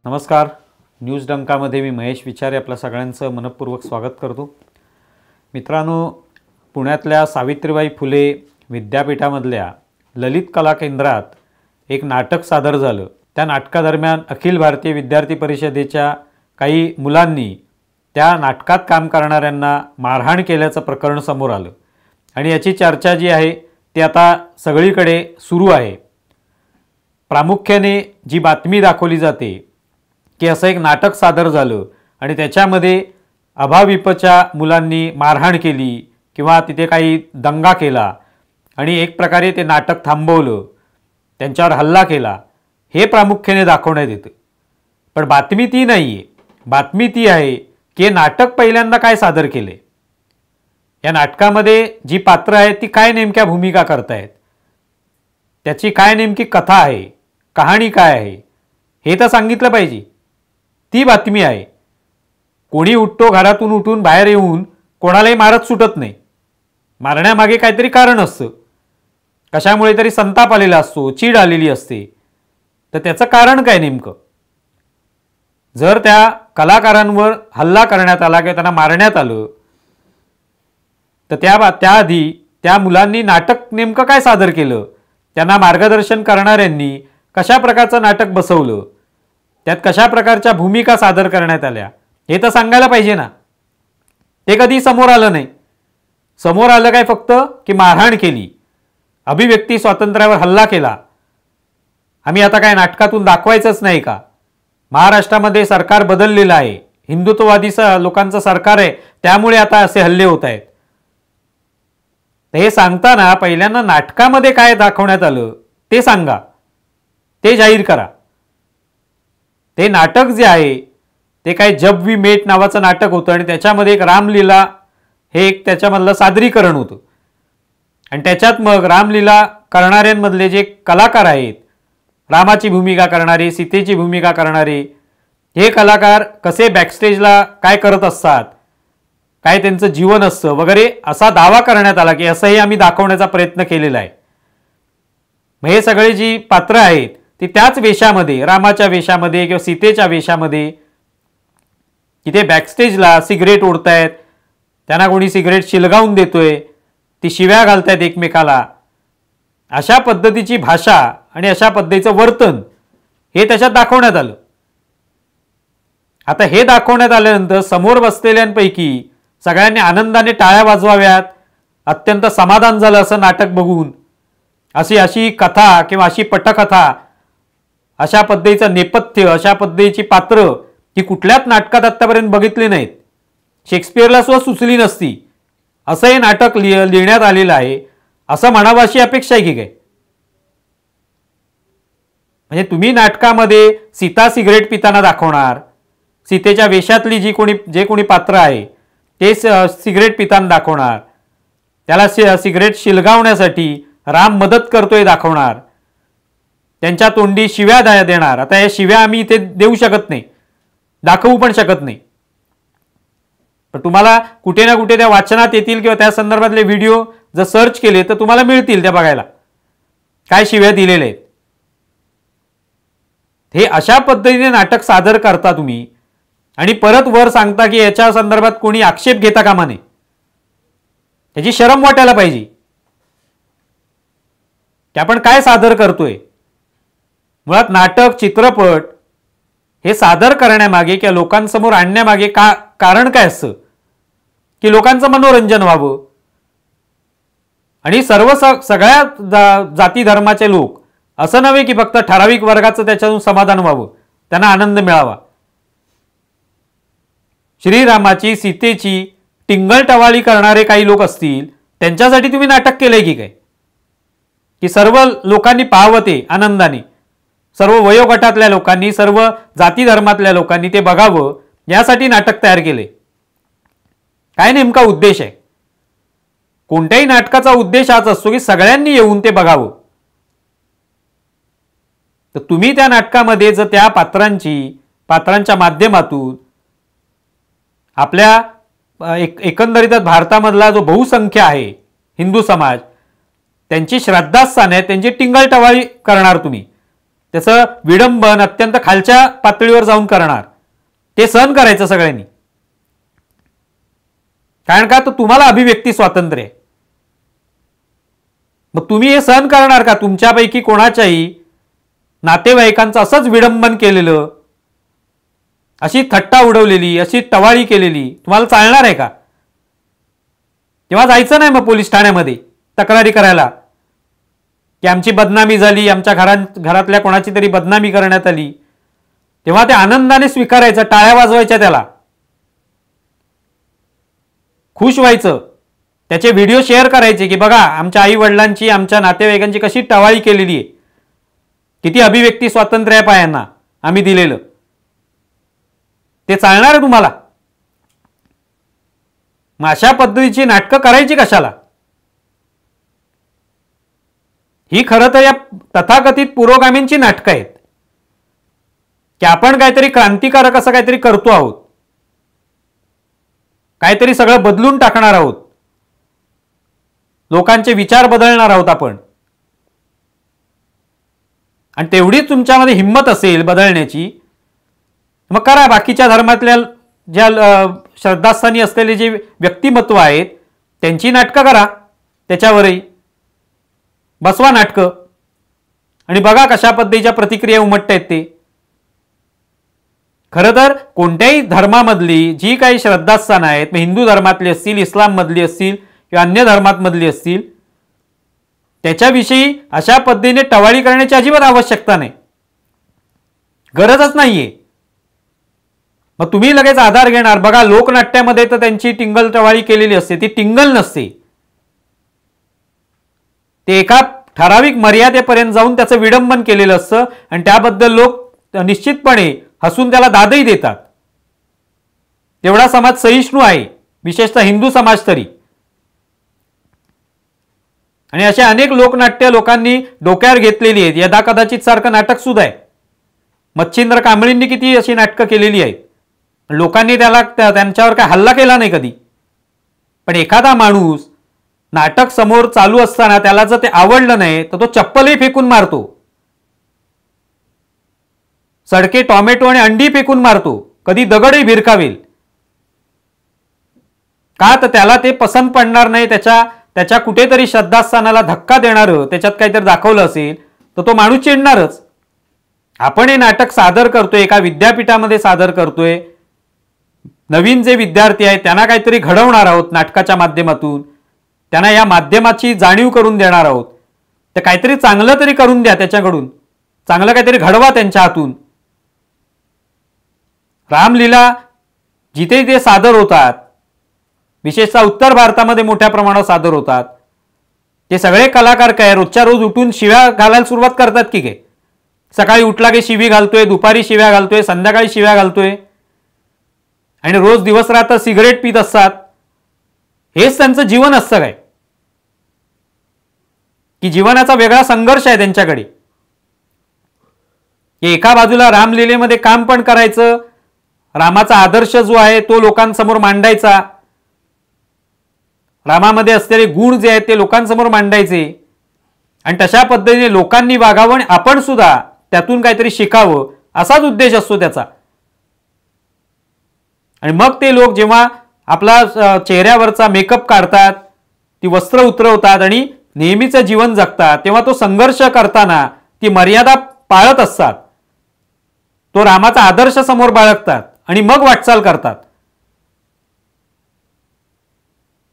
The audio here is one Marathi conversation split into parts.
नमस्कार. न्यूज डंकामध्ये मी महेश विचारे आपल्या सगळ्यांचं मनपूर्वक स्वागत करतो. मित्रांनो, पुण्यातल्या सावित्रीबाई फुले विद्यापीठामधल्या ललित कला केंद्रात एक नाटक सादर झालं. त्या नाटकादरम्यान अखिल भारतीय विद्यार्थी परिषदेच्या काही मुलांनी त्या नाटकात काम करणाऱ्यांना मारहाण केल्याचं प्रकरण समोर आलं आणि याची चर्चा जी आहे ती आता सगळीकडे सुरू आहे. प्रामुख्याने जी बातमी दाखवली जाते की असं एक नाटक सादर झालं आणि त्याच्यामध्ये अभाविपच्या मुलांनी मारहाण केली किंवा तिथे काही दंगा केला आणि एक प्रकारे ते नाटक थांबवलं, त्यांच्यावर हल्ला केला, हे प्रामुख्याने दाखवण्यात येतं. पण बातमी ती नाही आहे. बातमी ती आहे की हे नाटक पहिल्यांदा काय सादर केले, या नाटकामध्ये जी पात्र आहेत ती काय नेमक्या भूमिका करतायत, त्याची काय नेमकी कथा आहे, कहाणी काय आहे, हे तर सांगितलं पाहिजे. ती बातमी आहे. कोणी उठतो घरातून उठून बाहेर येऊन कोणालाही मारत सुटत नाही. मारण्यामागे काहीतरी कारण असतं, कशामुळे तरी संताप आलेला असतो, चीड आलेली असते. तर त्याचं कारण काय नेमकं? जर त्या कलाकारांवर हल्ला करण्यात आला किंवा त्यांना मारण्यात आलं तर त्याआधी त्या मुलांनी नाटक नेमकं काय सादर केलं, त्यांना मार्गदर्शन करणाऱ्यांनी कशा प्रकारचं नाटक बसवलं, त्यात कशा प्रकारच्या भूमिका सादर करण्यात आल्या, हे तर सांगायला पाहिजे ना. ते कधी समोर आलं नाही. समोर आलं काय फक्त की मारहाण केली, अभिव्यक्ती स्वातंत्र्यावर हल्ला केला. आम्ही आता काय नाटकातून दाखवायचंच नाही का? महाराष्ट्रामध्ये सरकार बदललेलं आहे, हिंदुत्ववादी लोकांचं सरकार आहे, त्यामुळे आता असे हल्ले होत आहेत. हे सांगताना पहिल्यांदा नाटकामध्ये काय दाखवण्यात आलं ते सांगा, ते जाहीर करा. ते नाटक जे आहे ते काय जब वी मेट नावाचं नाटक होतं आणि त्याच्यामध्ये एक रामलीला हे एक त्याच्यामधलं सादरीकरण होतं आणि त्याच्यात मग रामलीला करणाऱ्यांमधले जे कलाकार आहेत, रामाची भूमिका करणारे, सीतेची भूमिका करणारे, हे कलाकार कसे बॅकस्टेजला काय करत असतात, काय त्यांचं जीवन असतं वगैरे असा दावा करण्यात आला की असंही आम्ही दाखवण्याचा प्रयत्न केलेला आहे. मग हे सगळे जी पात्र आहेत ती त्याच वेशामध्ये, रामाच्या वेशामध्ये किंवा सीतेच्या वेशामध्ये तिथे बॅकस्टेजला सिगरेट ओढतायत, त्यांना कोणी सिगरेट शिलगावून देतोय, ती शिव्या घालतायत एकमेकाला. अशा पद्धतीची भाषा आणि अशा पद्धतीचं वर्तन हे त्याच्यात दाखवण्यात आलं. आता हे दाखवण्यात आल्यानंतर समोर बसलेल्यांपैकी सगळ्यांनी आनंदाने टाळ्या वाजवाव्यात, अत्यंत समाधान झालं असं नाटक बघून. अशी कथा किंवा अशी पटकथा, अशा पद्धतीचं नेपथ्य, अशा पद्धतीची पात्र ही कुठल्याच नाटकात आत्तापर्यंत बघितली नाहीत. शेक्सपियरला सुद्धा सुचली नसती. असं हे नाटक लिहिण्यात आलेलं आहे असं म्हणावं अशी अपेक्षा आहे की काय? म्हणजे तुम्ही नाटकामध्ये सीता सिगरेट पिताना दाखवणार, सीतेच्या वेशातली जे कोणी पात्र आहे ते सिगरेट पिताना दाखवणार, त्याला सिगरेट शिलगावण्यासाठी राम मदत करतोय दाखवणार, त्यांच्या तोंडी शिव्या देणार. आता या शिव्या आम्ही इथे देऊ शकत नाही, दाखवू पण शकत नाही. पण तुम्हाला कुठे ना कुठे त्या वाचनात येतील किंवा त्या संदर्भातले व्हिडिओ जर सर्च केले तर तुम्हाला मिळतील त्या बघायला, काय शिव्या दिलेल्या आहेत. हे अशा पद्धतीने नाटक सादर करता तुम्ही आणि परत वर सांगता की याच्या संदर्भात कोणी आक्षेप घेता कामा नये. याची शरम वाटायला पाहिजे की आपण काय सादर करतोय. मुळात नाटक, चित्रपट हे सादर करण्यामागे किंवा लोकांसमोर आणण्यामागे कारण काय असतं की लोकांचं मनोरंजन व्हावं आणि सगळ्या जाती धर्माचे लोक, असं नव्हे की फक्त ठराविक वर्गाचं त्याच्यातून समाधान व्हावं, त्यांना आनंद मिळावा. श्रीरामाची, सीतेची टिंगलटवाळी करणारे काही लोक असतील, त्यांच्यासाठी तुम्ही नाटक केलंय की काय? की सर्व लोकांनी पाहावं ते आनंदाने, सर्व वयोगटातल्या लोकांनी, सर्व जाती धर्मातल्या लोकांनी ते बघावं यासाठी नाटक तयार केले. काय नेमका उद्देश आहे? कोणत्याही नाटकाचा उद्देश हाच असतो की सगळ्यांनी येऊन ते बघावं. तर तुम्ही त्या नाटकामध्ये जर त्या पात्रांच्या माध्यमातून आपल्या एकंदरीतच भारतामधला जो बहुसंख्य आहे हिंदू समाज, त्यांची श्रद्धास्थान आहे, त्यांची टिंगलटवाळी करणार तुम्ही. त्याचं विडंबन अत्यंत खालच्या पातळीवर जाऊन करणार, ते सहन करायचं सगळ्यांनी. कारण का, तर तुम्हाला अभिव्यक्ती स्वातंत्र्य आहे. मग तुम्ही हे सहन करणार का? तुमच्यापैकी कोणाच्याही नातेवाईकांचं असंच विडंबन केलेलं, अशी थट्टा उडवलेली, अशी टवाळी केलेली तुम्हाला चालणार आहे का? तेव्हा जायचं नाही मग पोलीस ठाण्यामध्ये तक्रारी करायला की आमची बदनामी झाली, आमच्या घरातल्या कोणाची तरी बदनामी करण्यात आली. तेव्हा ते आनंदाने स्वीकारायचं, टाळ्या वाजवायच्या, त्याला खुश व्हायचं, त्याचे व्हिडिओ शेअर करायचे की बघा आमच्या आई वडिलांची, आमच्या नातेवाईकांची कशी टवाळी केलेली आहे, किती अभिव्यक्ती स्वातंत्र्य आहे पायांना आम्ही दिलेलं. ते चालणार आहे तुम्हाला? मग अशा पद्धतीची नाटकं करायची कशाला? ही खरं तर या तथाकथित पुरोगामींची नाटकं आहेत की आपण काहीतरी क्रांतिकारक असं काहीतरी करतो आहोत, काहीतरी सगळं बदलून टाकणार आहोत, लोकांचे विचार बदलणार आहोत आपण. आणि तेवढीच तुमच्यामध्ये हिंमत असेल बदलण्याची, मग करा. बाकीच्या धर्मातल्या ज्या श्रद्धास्थानी असलेले जे व्यक्तिमत्व आहेत त्यांची नाटकं करा, त्याच्यावरही बसवा नाटकं आणि बघा कशा पद्धतीच्या प्रतिक्रिया उमटत आहेत ते. खरं तर कोणत्याही धर्मामधली जी काही श्रद्धास्थानं आहेत, मग हिंदू धर्मातली असतील, इस्लाम मधली असतील किंवा अन्य धर्मातमधली असतील, त्याच्याविषयी अशा पद्धतीने टवाळी करण्याची अजिबात आवश्यकता नाही, गरजच नाहीये. मग तुम्ही लगेच आधार घेणार. बघा लोकनाट्यामध्ये तर त्यांची टिंगल टवाळी केलेली असते, ती टिंगल नसते, ते एका ठराविक मर्यादेपर्यंत जाऊन त्याचं विडंबन केलेलं असतं आणि त्याबद्दल लोक निश्चितपणे हसून त्याला दादही देतात. तेवढा समाज सहिष्णू आहे, विशेषतः हिंदू समाज तरी. आणि अशा अनेक लोकनाट्य लोकांनी डोक्यावर घेतलेली आहेत. यदा कदाचित सारखं नाटक सुद्धा आहे. मच्छिंद्र कांबळींनी किती अशी नाटकं केलेली आहेत, लोकांनी त्यांच्यावर काय हल्ला केला नाही कधी. पण एखादा माणूस नाटक समोर चालू असताना त्याला जर ते आवडलं नाही तर तो चप्पलही फेकून मारतो, सडके टोमॅटो आणि अंडी फेकून मारतो, कधी दगडही भिरकावेल. का? तर त्याला ते पसंत पडणार नाही. त्याच्या कुठेतरी श्रद्धास्थानाला धक्का देणारं त्याच्यात काहीतरी दाखवलं असेल तर तो माणूस चिडणारच. आपण हे नाटक सादर करतोय, एका विद्यापीठामध्ये सादर करतोय, नवीन जे विद्यार्थी आहेत त्यांना काहीतरी घडवणार आहोत नाटकाच्या माध्यमातून, त्यांना या माध्यमाची जाणीव करून देणार आहोत. तर काहीतरी चांगलं तरी करून द्या, त्याच्याकडून चांगलं काहीतरी घडवा त्यांच्या हातून. रामलीला जिथे ते सादर होतात, विशेषतः उत्तर भारतामध्ये मोठ्या प्रमाणावर सादर होतात, ते सगळे कलाकार काय रोजच्या रोज उठून शिव्या घालायला सुरुवात करतात की काय? सकाळी उठला की शिवी घालतोय, दुपारी शिव्या घालतोय, संध्याकाळी शिव्या घालतोय आणि रोज दिवस रात्र सिगरेट पित असतात. हेच त्यांचं जीवन असतं काय? की जीवनाचा वेगळा संघर्ष आहे त्यांच्याकडे. एका बाजूला रामलीलेमध्ये काम पण करायचं, रामाचा आदर्श जो आहे तो लोकांसमोर मांडायचा, रामामध्ये असलेले गुण जे आहेत ते लोकांसमोर मांडायचे आणि तशा पद्धतीने लोकांनी वागावं आणि आपण सुद्धा त्यातून काहीतरी शिकावं, असाच उद्देश असतो त्याचा. आणि मग ते लोक जेव्हा आपला चेहऱ्यावरचा मेकअप काढतात, ती वस्त्र उतरवतात आणि नेहमीचं जीवन जगतात, तेव्हा तो संघर्ष करताना ती मर्यादा पाळत असतात, तो रामाचा आदर्श समोर बाळगतात आणि मग वाटचाल करतात.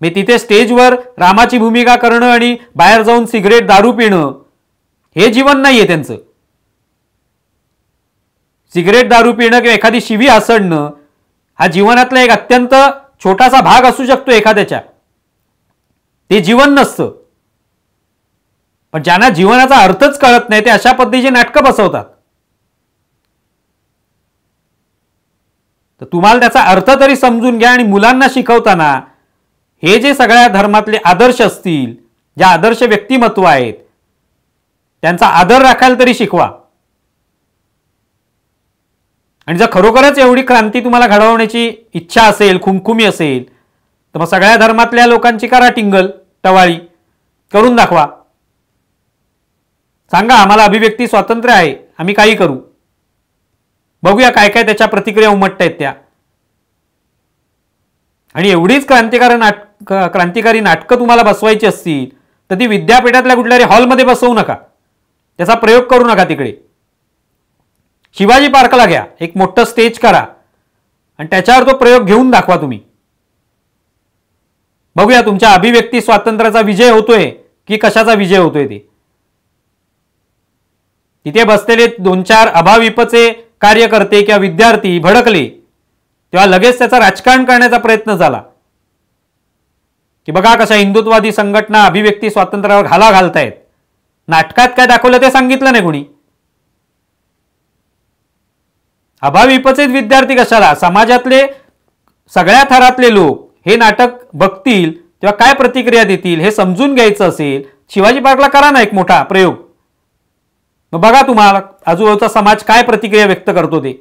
मी तिथे स्टेजवर रामाची भूमिका करणं आणि बाहेर जाऊन सिगरेट दारू पिणं हे जीवन नाहीये त्यांचं. सिगरेट दारू पिणं किंवा एखादी शिवी हासडणं हा जीवनातला एक अत्यंत छोटासा भाग असू शकतो एखाद्याच्या, ते जीवन नसतं. पण ज्यांना जीवनाचा अर्थच कळत नाही ते अशा पद्धतीची नाटकं बसवतात. तर तुम्हाला त्याचा अर्थ तरी समजून घ्या आणि मुलांना शिकवताना हे जे सगळ्या धर्मातले आदर्श असतील, ज्या आदर्श व्यक्तिमत्व आहेत, त्यांचा आदर राखायला तरी शिकवा. आणि जर खरोखरच एवढी क्रांती तुम्हाला घडवण्याची इच्छा असेल, खुमखुमी असेल, तर मग सगळ्या धर्मातल्या लोकांची करा टिंगल टवाळी, करून दाखवा. सांगा आम्हाला अभिव्यक्ती स्वातंत्र्य आहे, आम्ही काही करू. बघूया काय काय त्याच्या प्रतिक्रिया उमटतायत त्या. आणि एवढीच क्रांतिकारी नाटकं तुम्हाला बसवायची असतील तर ती विद्यापीठातल्या कुठल्याही हॉलमध्ये बसवू नका, त्याचा प्रयोग करू नका. तिकडे शिवाजी पार्कला घ्या, एक मोठं स्टेज करा आणि त्याच्यावर तो प्रयोग घेऊन दाखवा तुम्ही. बघूया तुमच्या अभिव्यक्ती स्वातंत्र्याचा विजय होतोय की कशाचा विजय होतोय ते. तिथे बसलेले 2-4 अभाविपचे कार्यकर्ते किंवा विद्यार्थी भडकले तेव्हा लगेच त्याचा राजकारण करण्याचा प्रयत्न झाला की बघा कशा हिंदुत्ववादी संघटना अभिव्यक्ती स्वातंत्र्यावर घाला घालतायत. नाटकात काय दाखवलं ते सांगितलं नाही कोणी. अभाविपचेच विद्यार्थी कशाला, समाजातले सगळ्या थरातले लोक हे नाटक बघतील तेव्हा काय प्रतिक्रिया देतील हे समजून घ्यायचं असेल, शिवाजी पार्कला करा ना एक मोठा प्रयोग. मग बघा तुम्हाला आजूबाजूचा समाज काय प्रतिक्रिया व्यक्त करतो ते.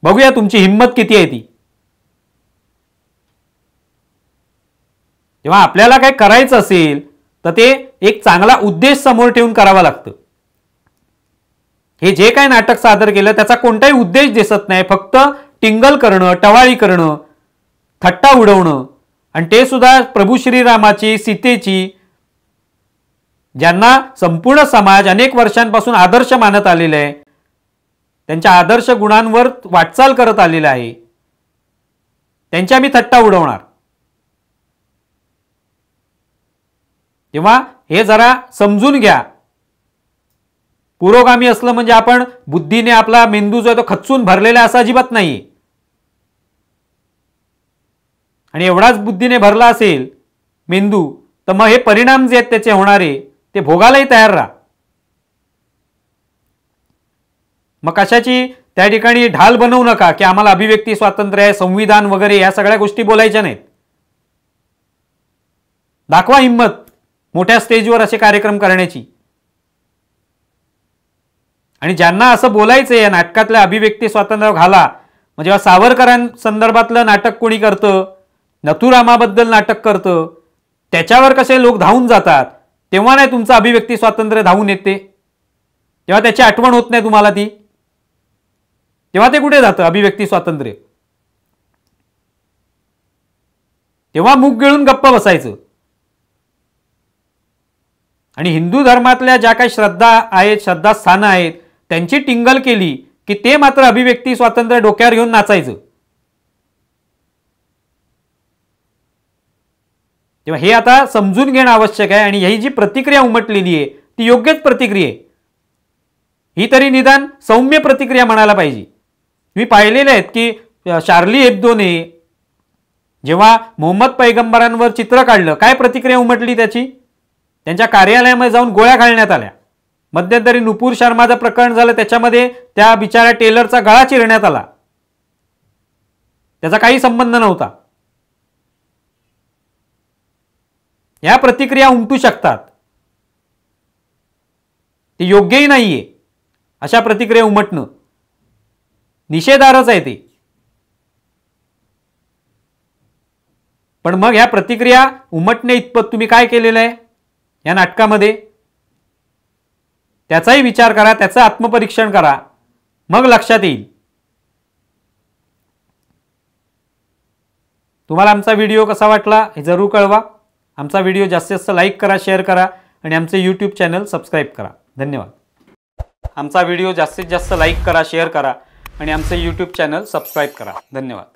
बघूया तुमची हिंमत किती आहे ती. तेव्हा आपल्याला काय करायचं असेल तर ते एक चांगला उद्देश समोर ठेवून करावं लागतं. हे जे काय नाटक सादर केलं त्याचा कोणताही उद्देश दिसत नाही, फक्त टिंगल करणं, टवाळी करणं, थट्टा उडवणं. आणि ते सुद्धा प्रभू श्रीरामाची, सीतेची, ज्यांना संपूर्ण समाज अनेक वर्षांपासून आदर्श मानत आलेला आहे, त्यांच्या आदर्श गुणांवर वाटचाल करत आलेला आहे, त्यांच्या मी थट्टा उडवणार. तेव्हा हे जरा समजून घ्या. पुरोगामी असलं म्हणजे आपण बुद्धीने आपला मेंदू जो आहे तो खच्चून भरलेला असा अजिबात नाही. आणि एवढाच बुद्धीने भरला असेल मेंदू तर मग हे परिणाम जे आहेत त्याचे होणारे ते भोगायलाही तयार राहा. मग कशाची त्या ठिकाणी ढाल बनवू नका की आम्हाला अभिव्यक्ती स्वातंत्र्य आहे, संविधान वगैरे या सगळ्या गोष्टी बोलायच्या नाहीत. दाखवा हिंमत मोठ्या स्टेजवर असे कार्यक्रम करण्याची. आणि ज्यांना असं बोलायचंय या नाटकातल्या अभिव्यक्ती स्वातंत्र्य घाला, म्हणजे जेव्हा सावरकरांसंदर्भातलं नाटक कोणी करतं, नथुरामाबद्दल नाटक करतं, त्याच्यावर कसे लोक धावून जातात, तेव्हा नाही तुमचं अभिव्यक्ती स्वातंत्र्य धावून येते. तेव्हा त्याची आठवण होत नाही तुम्हाला ती. तेव्हा ते कुठे जातं अभिव्यक्ती स्वातंत्र्य. तेव्हा मुख गिळून गप्प बसायचं. आणि हिंदू धर्मातल्या ज्या काही श्रद्धा आहेत, श्रद्धास्थानं आहेत, त्यांची टिंगल केली की ते मात्र अभिव्यक्ती स्वातंत्र्य डोक्यावर घेऊन नाचायचं. तेव्हा हे आता समजून घेणं आवश्यक आहे. आणि ही जी प्रतिक्रिया उमटलेली आहे ती योग्यच प्रतिक्रिया आहे. ही तरी निदान सौम्य प्रतिक्रिया म्हणायला पाहिजे. मी पाहिलेले आहेत की शार्ली हेब्दोने जेव्हा मोहम्मद पैगंबरांवर चित्र काढलं, काय प्रतिक्रिया उमटली त्याची. त्यांच्या कार्यालयामध्ये जाऊन गोळ्या घालण्यात आल्या. मध्यंतरी नुपूर शर्माचं प्रकरण झालं, त्याच्यामध्ये त्या बिचाऱ्या टेलरचा गळा चिरण्यात आला, त्याचा काही संबंध नव्हता. या प्रतिक्रिया उमटू शकतात, ते योग्यही नाहीये. अशा प्रतिक्रिया उमटणं निषेधार्हच आहे ते. पण मग ह्या प्रतिक्रिया उमटणे इतपत तुम्ही काय केलेलं आहे या नाटकामध्ये, त्याचाही विचार करा, त्याचं आत्मपरीक्षण करा, मग लक्षात येईल. तुम्हाला आमचा व्हिडिओ कसा वाटला हे जरूर कळवा. आमचा व्हिडिओ जास्तीत जास्त लाईक करा, शेअर करा आणि आमचे यूट्यूब चॅनल सबस्क्राईब करा. धन्यवाद. आमचा व्हिडिओ जास्तीत जास्त लाईक करा, शेअर करा आणि आमचे यूट्यूब चॅनल सबस्क्राईब करा. धन्यवाद.